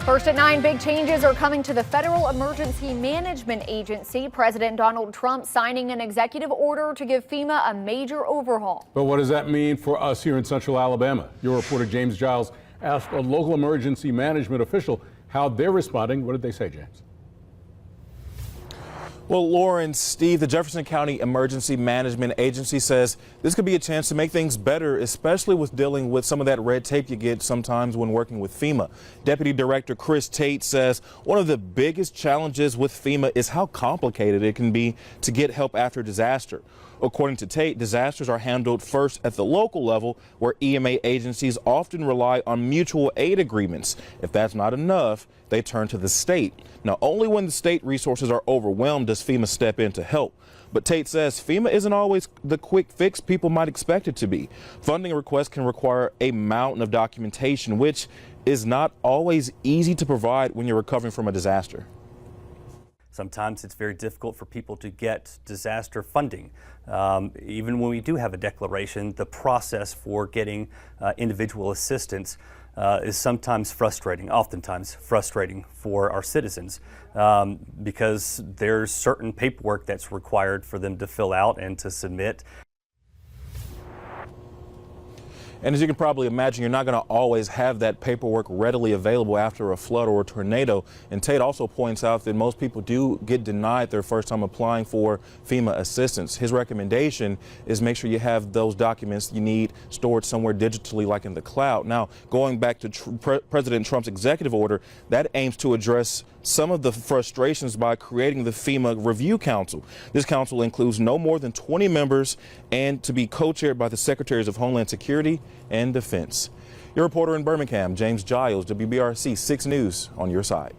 First at 9, big changes are coming to the Federal Emergency Management Agency. President Donald Trump signing an executive order to give FEMA a major overhaul. But what does that mean for us here in Central Alabama? Your reporter James Giles asked a local emergency management official how they're responding. What did they say, James? Well, Lauren, Steve, the Jefferson County Emergency Management Agency says this could be a chance to make things better, especially with dealing with some of that red tape you get sometimes when working with FEMA. Deputy Director Chris Tate says one of the biggest challenges with FEMA is how complicated it can be to get help after disaster. According to Tate, disasters are handled first at the local level, where EMA agencies often rely on mutual aid agreements. If that's not enough, they turn to the state. Now, only when the state resources are overwhelmed does FEMA step in to help. But Tate says FEMA isn't always the quick fix people might expect it to be. Funding requests can require a mountain of documentation, which is not always easy to provide when you're recovering from a disaster. Sometimes it's very difficult for people to get disaster funding. Even when we do have a declaration, the process for getting individual assistance is sometimes frustrating, oftentimes frustrating for our citizens, because there's certain paperwork that's required for them to fill out and to submit. And as you can probably imagine, you're not going to always have that paperwork readily available after a flood or a tornado. And Tate also points out that most people do get denied their first time applying for FEMA assistance. His recommendation is make sure you have those documents you need stored somewhere digitally, like in the cloud. Now, going back to President Trump's executive order, that aims to address some of the frustrations by creating the FEMA Review Council. This council includes no more than 20 members and to be co-chaired by the Secretaries of Homeland Security and Defense. Your reporter in Birmingham, James Giles, WBRC 6 News, on your side.